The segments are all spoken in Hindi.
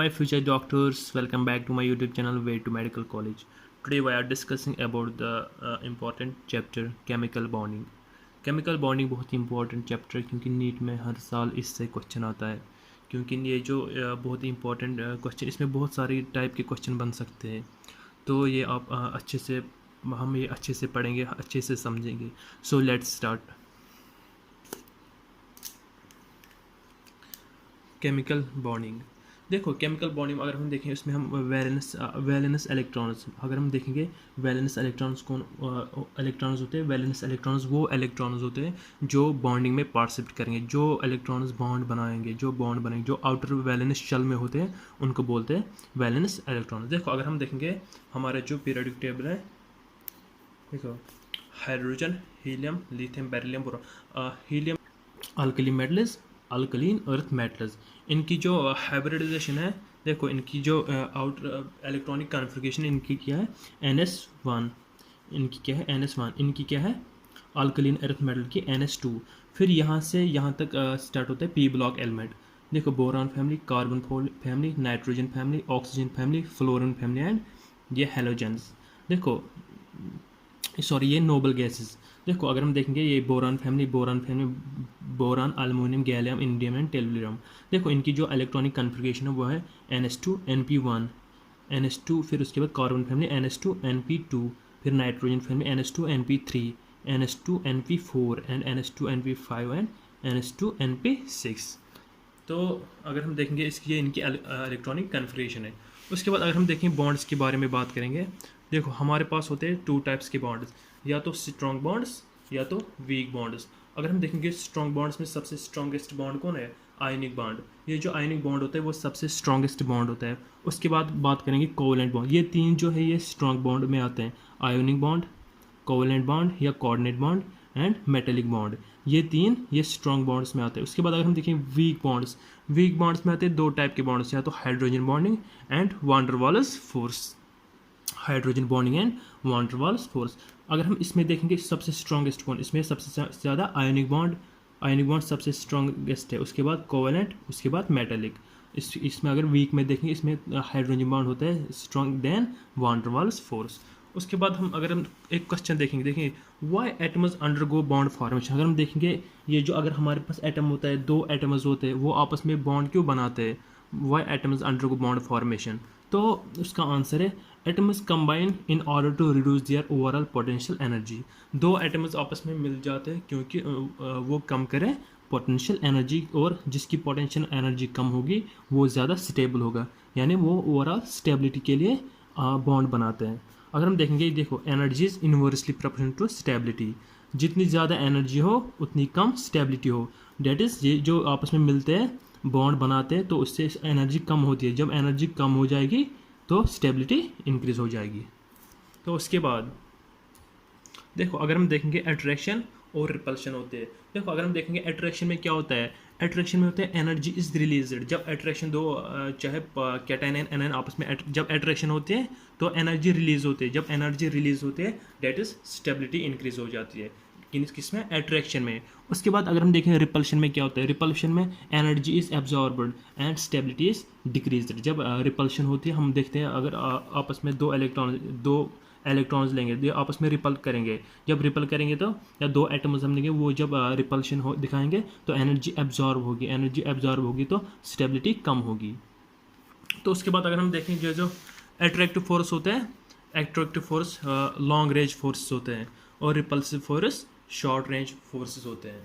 my future doctors, welcome back to my YouTube channel Way to Medical College. Today we are discussing about the important chapter chemical bonding. Chemical bonding बहुत ही important chapter है क्योंकि नीट में हर साल इससे क्वेश्चन आता है। क्योंकि ये जो बहुत ही important क्वेश्चन, इसमें बहुत सारी टाइप के क्वेश्चन बन सकते हैं। तो ये आप अच्छे से हम ये अच्छे से पढ़ेंगे, अच्छे से समझेंगे। So let's start. Chemical bonding, देखो केमिकल बॉन्डिंग अगर हम देखें इसमें हम वैलेंस इलेक्ट्रॉन्स, अगर हम देखेंगे वैलेंस इलेक्ट्रॉन्स कौन इलेक्ट्रॉन्स होते हैं। वैलेंस इलेक्ट्रॉन्स वो इलेक्ट्रॉन्स होते हैं जो बॉन्डिंग में पार्टिसिपेट करेंगे, जो इलेक्ट्रॉन्स बॉन्ड बनाएंगे, जो बॉन्ड बनाएंगे, जो आउटर वैलेंस शेल में होते हैं उनको बोलते हैं वैलेंस इलेक्ट्रॉन्स। देखो अगर हम देखेंगे हमारा जो पीरियोडिक टेबल है, देखो hydrogen, helium, lithium, beryllium, boron, helium alkali metals, alkaline earth metals, इनकी जो हाइब्रिडाइजेशन है, देखो इनकी जो आउटर इलेक्ट्रॉनिक कॉन्फ़िगरेशन इनकी क्या है NS1, इनकी क्या है NS1, इनकी क्या है अल्कलीन अर्थ मेटल की NS2। फिर यहाँ से यहाँ तक स्टार्ट होता है P ब्लॉक एलिमेंट। देखो boron family, carbon family, nitrogen family, oxygen family, fluorine family and ये हेलोजेंस। देखो सॉरी ये नोबल गैसेस। देखो अगर हम देखेंगे ये boron family, boron, aluminium, gallium, indium and tellurium. देखो इनकी जो इलेक्ट्रॉनिक कॉन्फ़िगरेशन है वो है NS2 NP1 NS2, फिर उसके बाद कार्बन फैमिली NS2 NP2, फिर nitrogen family NS2 NP3, NS2 NP4 and NS2 NP5 and NS2 NP6। तो अगर हम देखेंगे इसकी ये इनकी इलेक्ट्रॉनिक कॉन्फ़िगरेशन है। उसके बाद अगर हम देखें बॉन्ड्स के बारे में बात करेंगे, देखो हमारे पास होते हैं टू टाइप्स के बॉन्ड्स, या तो स्ट्रॉन्ग बॉन्ड्स या तो वीक बॉन्ड्स। अगर हम देखेंगे स्ट्रॉन्ग बॉन्ड्स में सबसे स्ट्रॉन्गेस्ट बॉन्ड कौन है? Ionic bond. ये जो आयनिक बॉन्ड होता है वो सबसे स्ट्रॉन्गेस्ट बॉन्ड होता है। उसके बाद बात करेंगे कोवलेंट बॉन्ड। ये तीन जो है ये स्ट्रॉन्ग बॉन्ड में आते हैं, आयोनिक बॉन्ड, कोवलेंट बॉन्ड या coordinate bond and metallic bond. ये तीन ये स्ट्रॉन्ग बॉन्ड्स में आते हैं। उसके बाद अगर हम देखें वीक बॉन्ड्स, वीक बॉन्ड्स में आते हैं दो टाइप के बॉन्ड्स, या तो hydrogen bonding and van der Waals force, hydrogen bonding and van der Waals force. अगर हम इसमें देखेंगे सबसे स्ट्रॉन्गेस्ट बॉन्ड, इसमें सबसे ज़्यादा आयोनिक बॉन्ड सबसे स्ट्रॉन्गेस्ट है। उसके बाद कोवेलेंट, उसके बाद मेटेलिक। इसमें अगर वीक में देखेंगे इसमें हाइड्रोजन बॉन्ड होता है स्ट्रॉन्ग देन वान डर वाल्स फोर्स। उसके बाद अगर हम एक क्वेश्चन देखेंगे why atoms undergo bond formation. अगर हम देखेंगे ये जो अगर हमारे पास एटम होता है, दो एटम्स होते हैं, वो आपस में बॉन्ड क्यों बनाते हैं? Why atoms undergo bond formation, तो उसका आंसर है atoms combine in order to reduce their overall potential energy. दो एटम्स आपस में मिल जाते हैं क्योंकि वो कम करें पोटेंशियल एनर्जी, और जिसकी पोटेंशियल एनर्जी कम होगी वो ज़्यादा स्टेबल होगा, यानी वो ओवरऑल स्टेबिलिटी के लिए बॉन्ड बनाते हैं। अगर हम देखेंगे देखो energy is inversely proportional to stability, जितनी ज़्यादा एनर्जी हो उतनी कम स्टेबिलिटी हो। डेट इज़ ये जो आपस में मिलते हैं बॉन्ड बनाते हैं तो उससे एनर्जी कम होती है, जब एनर्जी कम हो जाएगी तो स्टेबिलिटी इंक्रीज हो जाएगी। तो उसके बाद देखो अगर हम देखेंगे अट्रैक्शन और रिपल्शन होते हैं। देखो अगर हम देखेंगे अट्रैक्शन में क्या होता है, अट्रैक्शन में होता है एनर्जी इज रिलीज्ड। जब अट्रैक्शन दो चाहे कैटायन एंड एनायन आपस में जब अट्रैक्शन होती है तो एनर्जी रिलीज होती है। जब एनर्जी रिलीज होती है डेट इज स्टेबिलिटी इंक्रीज हो जाती है किसमें? अट्रैक्शन में। उसके बाद अगर हम देखें रिपल्शन में क्या होता है, रिपल्शन में energy is absorbed and stability is decreased. जब रिपल्शन होती है हम देखते हैं अगर आपस में दो इलेक्ट्रॉन्स लेंगे, जो आपस में रिपल करेंगे, जब रिपल करेंगे तो या दो एटम्स हम लेंगे वो जब रिपल्शन हो दिखाएंगे तो एनर्जी एब्जॉर्ब होगी तो स्टेबिलिटी कम होगी। तो उसके बाद अगर हम देखें जो अट्रैक्टिव फोर्स होते हैं, attractive force long range force होते हैं और repulsive force short range forces होते हैं।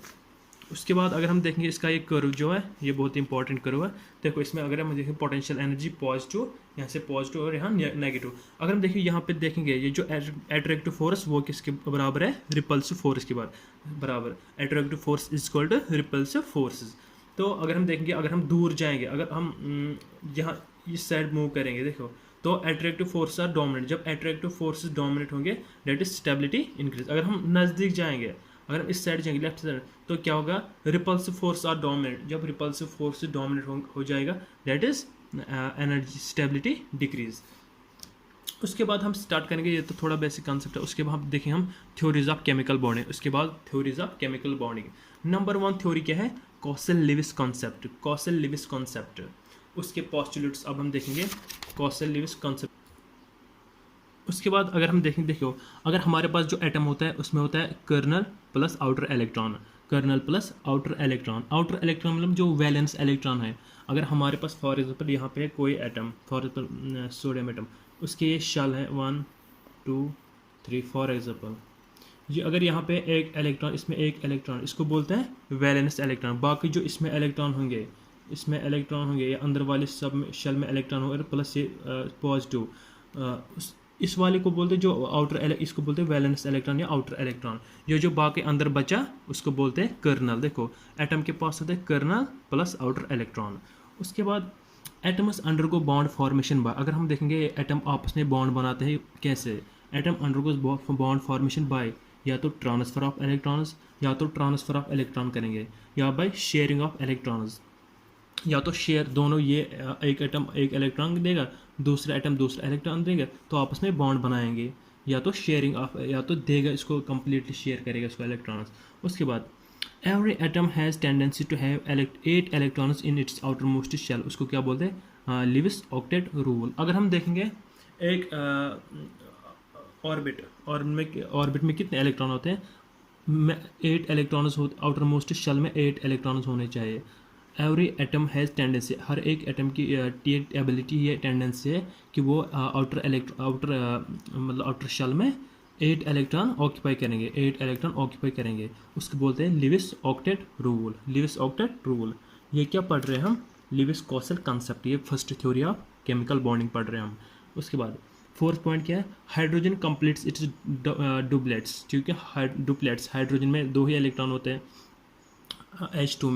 उसके बाद अगर हम देखेंगे इसका एक कर्व जो है ये बहुत इंपॉर्टेंट कर्व है। देखो इसमें अगर हम देखें पोटेंशियल एनर्जी पॉजिटिव, यहाँ से पॉजिटिव और यहाँ नेगेटिव। अगर हम देखें यहाँ पे देखेंगे ये जो अट्रैक्टिव फोर्स वो किसके बराबर है? रिपल्सिव फोर्स के बराबर। Attractive force is equal to repulsive forces. तो अगर हम देखेंगे अगर हम दूर जाएंगे, अगर हम यहाँ इस साइड मूव करेंगे देखो तो अट्रैक्टिव फोर्स आर डोमिनेट। जब अट्रैक्टिव फोर्सेस डोमिनेट होंगे डेट इज स्टेबिलिटी इंक्रीज। अगर हम नज़दीक जाएंगे, अगर हम इस साइड जाएंगे लेफ्ट साइड, तो क्या होगा? Repulsive force are dominate. जब रिपल्सिव फोर्स डोमिनेट हो जाएगा that is energy stability decrease. उसके बाद हम स्टार्ट करेंगे, ये तो थोड़ा बेसिक कॉन्सेप्ट है। उसके बाद देखें हम थ्योरीज ऑफ केमिकल बॉन्डिंग। उसके बाद theories of chemical bonding. Number 1 theory क्या है? Causal Lewis concept. Causal Lewis concept उसके पोस्टुलेट्स अब हम देखेंगे कॉसल लिविस कॉन्सेप्ट। उसके बाद अगर हम देखें, देखो अगर हमारे पास जो एटम होता है उसमें होता है kernel plus outer electron, kernel plus outer electron. Outer electron मतलब जो वैलेंस इलेक्ट्रॉन है। अगर हमारे पास फॉर एग्जाम्पल यहाँ पे कोई atom, for example sodium atom, उसके ये शेल है 1 2 3 फॉर एग्जाम्पल। ये अगर यहाँ पे एक इलेक्ट्रॉन, इसमें एक इलेक्ट्रॉन, इसको बोलते हैं वैलेंस इलेक्ट्रॉन। बाकी जो इसमें इलेक्ट्रॉन होंगे, इसमें इलेक्ट्रॉन होंगे या अंदर वाले सब में शेल में इलेक्ट्रॉन होंगे प्लस ये पॉजिटिव, इस वाले को बोलते हैं जो आउटर, इसको बोलते हैं वैलेंस इलेक्ट्रॉन या आउटर इलेक्ट्रॉन। ये जो बाकी अंदर बचा उसको बोलते हैं कर्नल। देखो एटम के पास होता है कर्नल प्लस आउटर इलेक्ट्रॉन। उसके बाद atoms undergo bond formation by, अगर हम देखेंगे एटम आपस में बॉन्ड बनाते हैं कैसे, atom undergoes bond formation by या तो ट्रांसफर ऑफ इलेक्ट्रॉन्स, या तो ट्रांसफर ऑफ इलेक्ट्रॉन करेंगे, या बाय शेयरिंग ऑफ इलेक्ट्रॉन्स, या तो शेयर दोनों, ये एक एटम एक इलेक्ट्रॉन देगा, दूसरा एटम दूसरा इलेक्ट्रॉन देगा, तो आपस में बॉन्ड बनाएंगे, या तो शेयरिंग ऑफ, या तो देगा इसको कम्प्लीटली शेयर करेगा इसको इलेक्ट्रॉन्स। उसके बाद every atom has tendency to have 8 electrons in its outermost shell, उसको क्या बोलते हैं लिविस ऑक्टेट रूल। अगर हम देखेंगे एक ऑर्बिट में कितने इलेक्ट्रॉन होते हैं, 8 इलेक्ट्रॉन्स होते, आउटर मोस्ट शेल में 8 इलेक्ट्रॉन्स होने चाहिए। एवरी एटम हैज़ टेंडेंसी, हर एक एटम की एबिलिटी ये टेंडेंसी है कि वो मतलब आउटर शेल में 8 इलेक्ट्रॉन ऑक्यूपाई करेंगे, 8 इलेक्ट्रॉन ऑक्यूपाई करेंगे। उसको बोलते हैं Lewis octet rule, Lewis octet rule. ये क्या पढ़ रहे हैं हम, लिविस कॉसल कंसेप्ट, ये first theory of chemical bonding पढ़ रहे हैं हम। उसके बाद फोर्थ पॉइंट क्या है, हाइड्रोजन कंप्लीट्स इट्स डुप्लेट्स, क्योंकि डुप्लेट्स हाइड्रोजन में 2 ही इलेक्ट्रॉन होते हैं। H2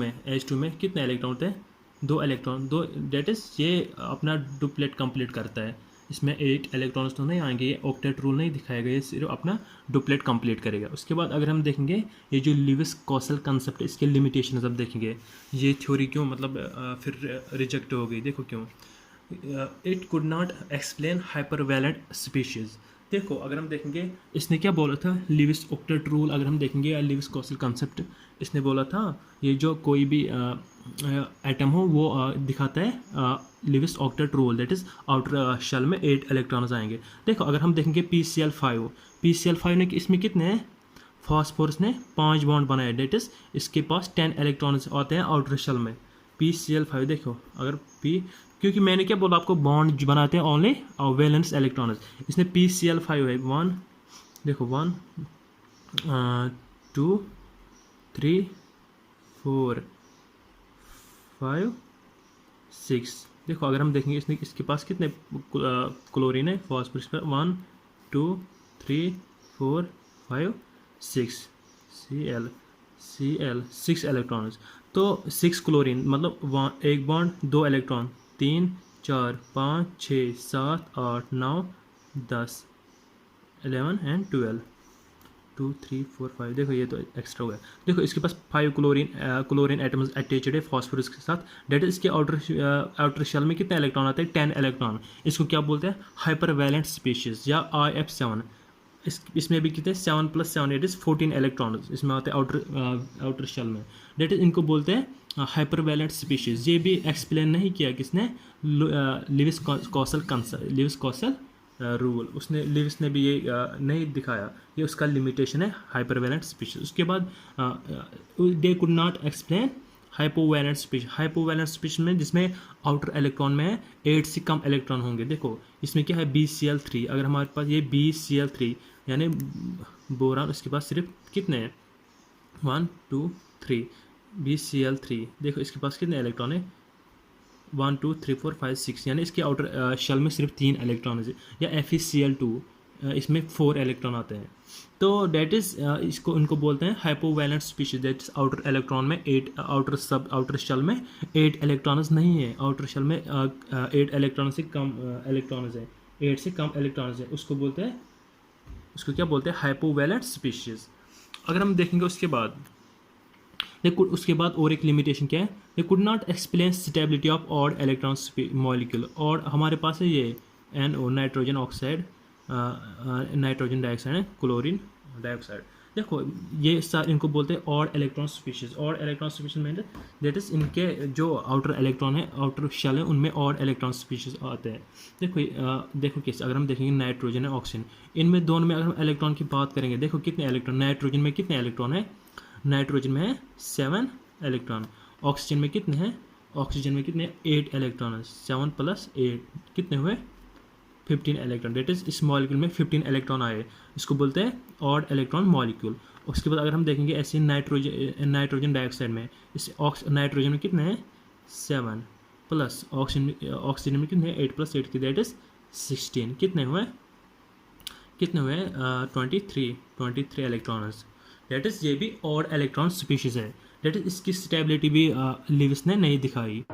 में कितने इलेक्ट्रॉन होते हैं, 2 इलेक्ट्रॉन, 2, डेट इज़ ये अपना डुप्लेट कंप्लीट करता है। इसमें 8 इलेक्ट्रॉन्स तो नहीं आएंगे, ये ऑक्टेट रूल नहीं दिखाएगा, ये सिर्फ अपना डुप्लेट कंप्लीट करेगा। उसके बाद अगर हम देखेंगे ये जो लिविस कॉसल कंसेप्ट, इसके लिमिटेशन अब देखेंगे, ये थ्योरी क्यों मतलब फिर रिजेक्ट हो गई, देखो क्यों। It could not explain hypervalent species. देखो अगर हम देखेंगे इसने क्या बोला था, लिविस ऑक्टेट रूल अगर हम देखेंगे या लिविस कॉसल कंसेप्ट, इसने बोला था ये जो कोई भी एटम हो वो दिखाता है Lewis octet rule, that is outer shell में 8 इलेक्ट्रॉन्स आएंगे। देखो अगर हम देखेंगे PCl5 ने इसमें कितने हैं, फॉस्फोरस ने 5 बॉन्ड बनाए, दैट इज़ इसके पास 10 इलेक्ट्रॉन्स आते हैं आउटर शेल में। PCl5 देखो अगर क्योंकि मैंने क्या बोला आपको, बॉन्ड बनाते हैं ओनली वैलेंस इलेक्ट्रॉन्स, इसने PCl5 है 1, देखो 1 2 3 4 5 6। देखो अगर हम देखेंगे इसने, इसके पास कितने क्लोरीन है, फॉस्फोरस पर 1 2 3 4 5 6, Cl 6 इलेक्ट्रॉन्स, तो 6 क्लोरीन मतलब एक बॉन्ड 2 इलेक्ट्रॉन, 3 4 5 6 7 8 9 10 11 एंड 12 2 3 4 5, देखो ये तो एक्स्ट्रा हो गया। देखो इसके पास 5 क्लोरीन एटम्स अटैच्ड है फॉस्फोरस के साथ, डेट इज इसके आउटर शेल में कितने इलेक्ट्रॉन आते हैं, 10 इलेक्ट्रॉन। इसको क्या बोलते हैं, हाइपरवैलेंट स्पीशीज या IF7। इसमें भी कितने 7 + 7 इट इज़ 14 इलेक्ट्रॉन इसमें आते हैं आउटर शेल में, डेट इज इनको बोलते हैं हाइपरवैलेंट स्पीशीज। ये भी एक्सप्लेन नहीं किया किसने, लिविस कॉसल रूल, उसने लिविस ने भी ये नहीं दिखाया, ये उसका लिमिटेशन है हाइपरवैलेंट स्पीशीज। उसके बाद they could not explain hypovalent species में जिसमें आउटर इलेक्ट्रॉन में 8 से कम इलेक्ट्रॉन होंगे। देखो इसमें क्या है BCl3, अगर हमारे पास ये BCl3 यानी बोरान, उसके पास सिर्फ कितने हैं 1 2 3, BCl3 देखो इसके पास कितने इलेक्ट्रॉन है 1 2 3 4 5 6, यानी इसके आउटर शेल में सिर्फ 3 इलेक्ट्रॉन है। या FeCl2 इसमें 4 इलेक्ट्रॉन आते हैं। तो डेट इज़ इसको इनको बोलते हैं hypovalent species, that is outer electron में 8, आउटर शेल में 8 इलेक्ट्रॉन्स नहीं है, आउटर शेल में 8 इलेक्ट्रॉन से कम इलेक्ट्रॉन्स है, 8 से कम इलेक्ट्रॉन्स है, उसको बोलते हैं, उसको क्या बोलते हैं, हाइपोवैलेंट स्पीशीज। अगर हम देखेंगे उसके बाद और एक लिमिटेशन क्या है, दे could not explain stability of odd electrons molecule. और हमारे पास है ये NO nitrogen oxide, nitrogen dioxide, chlorine dioxide. देखो ये सर इनको बोलते हैं odd electron species. Odd electron species में दैट इज इनके जो आउटर इलेक्ट्रॉन है, आउटर शेल है, उनमें ऑड इलेक्ट्रॉन स्पीशीज आते हैं। देखो देखो कैसे, अगर हम देखेंगे नाइट्रोजन है, ऑक्सीजन, इनमें दोनों में अगर हम इलेक्ट्रॉन की बात करेंगे, देखो कितने इलेक्ट्रॉन, नाइट्रोजन में कितने इलेक्ट्रॉन है, नाइट्रोजन में है 7 इलेक्ट्रॉन, ऑक्सीजन में कितने हैं, ऑक्सीजन में कितने 8 इलेक्ट्रॉन है, 7 + 8 कितने हुए 15 इलेक्ट्रॉन। डेट इज इस मॉलिक्यूल में 15 इलेक्ट्रॉन आए, इसको बोलते हैं ऑड इलेक्ट्रॉन मॉलिक्यूल। उसके बाद अगर हम देखेंगे ऐसे नाइट्रोजन डाइऑक्साइड में, इस नाइट्रोजन में कितने हैं 7 प्लस ऑक्सीजन में कितने हैं 8 + 8 की दैट इज 16, कितने हुए 23 इलेक्ट्रॉन्स। डेट इज ये भी ऑड इलेक्ट्रॉन स्पीशीज है। डेट इज इसकी स्टेबिलिटी भी लिविस ने नहीं दिखाई।